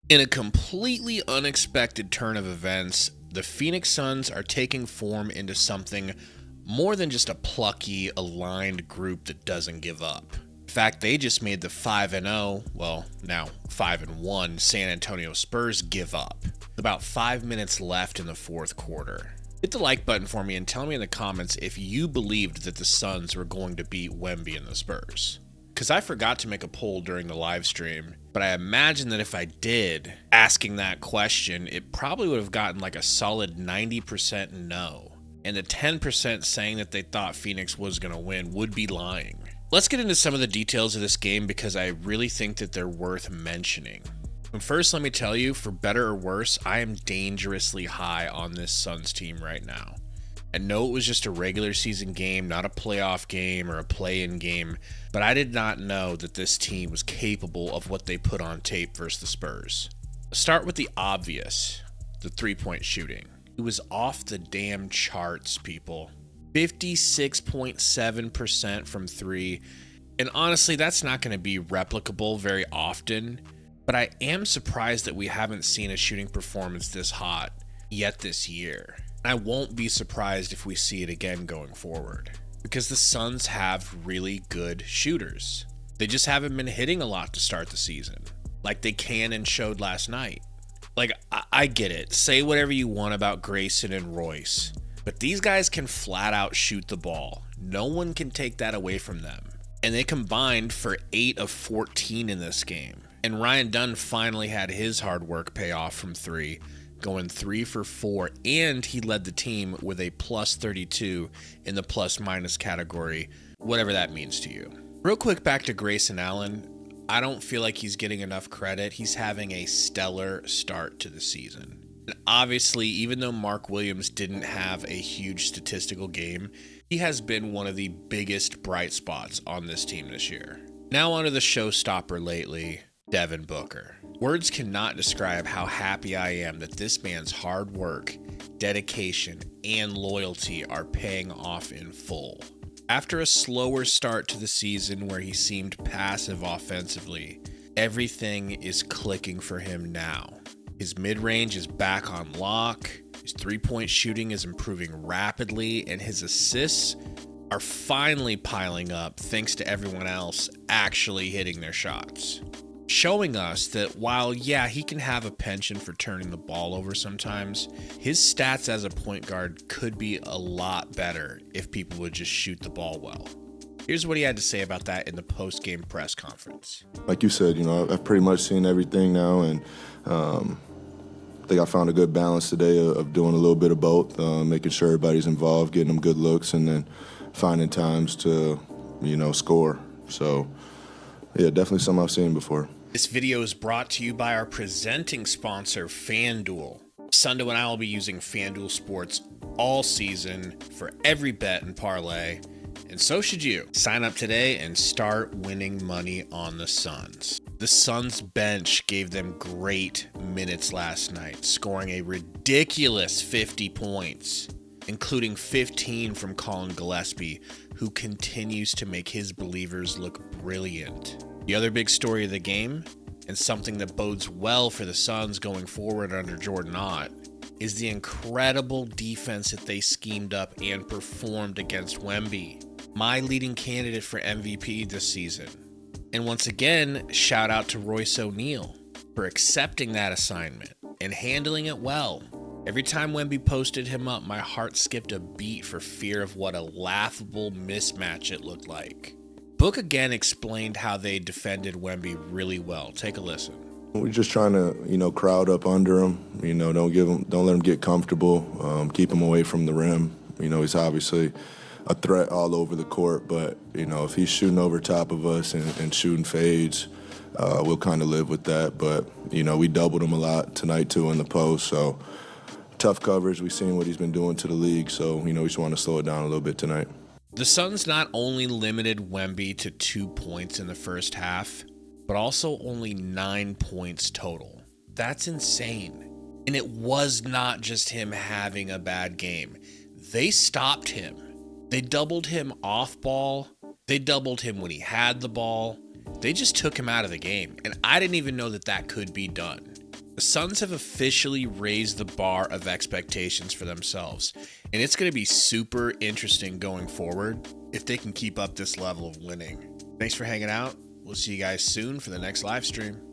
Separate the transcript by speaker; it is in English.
Speaker 1: In a completely unexpected turn of events, the Phoenix Suns are taking form into something more than just a plucky, aligned group that doesn't give up. In fact, they just made the 5-0, well, now 5-1 San Antonio Spurs give up. About 5 minutes left in the fourth quarter. Hit the like button for me and tell me in the comments if you believed that the Suns were going to beat Wemby and the Spurs. Because I forgot to make a poll during the live stream, but I imagine that if I did, asking that question, it probably would have gotten like a solid 90% no. And the 10% saying that they thought Phoenix was going to win would be lying. Let's get into some of the details of this game because I really think that they're worth mentioning. And first, let me tell you, for better or worse, I am dangerously high on this Suns team right now. I know it was just a regular season game, not a playoff game or a play-in game, but I did not know that this team was capable of what they put on tape versus the Spurs. Let's start with the obvious, the three-point shooting. It was off the damn charts, people. 56.7% from three, and honestly, that's not going to be replicable very often, but I am surprised that we haven't seen a shooting performance this hot yet this year. I won't be surprised if we see it again going forward, because the Suns have really good shooters. They just haven't been hitting a lot to start the season, like they can and showed last night. Like, I get it. Say whatever you want about Grayson and Royce, but these guys can flat out shoot the ball. No one can take that away from them. And they combined for 8 of 14 in this game. And Ryan Dunn finally had his hard work pay off from three, going 3 for 4, and he led the team with a plus 32 in the plus minus category, whatever that means to you. Real quick, back to Grayson Allen. I don't feel like he's getting enough credit. He's having a stellar start to the season. And obviously, even though Mark Williams didn't have a huge statistical game, he has been one of the biggest bright spots on this team this year. Now onto the showstopper lately, Devin Booker. Words cannot describe how happy I am that this man's hard work, dedication, and loyalty are paying off in full. After a slower start to the season where he seemed passive offensively, everything is clicking for him now. His mid-range is back on lock, his three-point shooting is improving rapidly, and his assists are finally piling up thanks to everyone else actually hitting their shots. Showing us that while, yeah, he can have a penchant for turning the ball over sometimes, his stats as a point guard could be a lot better if people would just shoot the ball well. Here's what he had to say about that in the post-game press conference.
Speaker 2: Like you said, I've pretty much seen everything now, and I think I found a good balance today of doing a little bit of both, making sure everybody's involved, getting them good looks, and then finding times to, score. So, yeah, definitely something I've seen before.
Speaker 1: This video is brought to you by our presenting sponsor, FanDuel. Sundo and I will be using FanDuel Sports all season for every bet and parlay, and so should you. Sign up today and start winning money on the Suns. The Suns bench gave them great minutes last night, scoring a ridiculous 50 points, including 15 from Colin Gillespie, who continues to make his believers look brilliant. The other big story of the game, and something that bodes well for the Suns going forward under Jordan Ott, is the incredible defense that they schemed up and performed against Wemby, my leading candidate for MVP this season. And once again, shout out to Royce O'Neal for accepting that assignment and handling it well. Every time Wemby posted him up, my heart skipped a beat for fear of what a laughable mismatch it looked like. Book again explained how they defended Wemby really well. Take a listen.
Speaker 2: We're just trying to, crowd up under him. Don't let him get comfortable. Keep him away from the rim. He's obviously a threat all over the court, but if he's shooting over top of us and shooting fades, we'll kind of live with that. But we doubled him a lot tonight too in the post. So tough coverage. We've seen what he's been doing to the league. So we just want to slow it down a little bit tonight.
Speaker 1: The Suns not only limited Wemby to 2 points in the first half, but also only 9 points total. That's insane. And it was not just him having a bad game. They stopped him. They doubled him off ball. They doubled him when he had the ball. They just took him out of the game. And I didn't even know that could be done. The Suns have officially raised the bar of expectations for themselves, and it's going to be super interesting going forward if they can keep up this level of winning. Thanks for hanging out. We'll see you guys soon for the next live stream.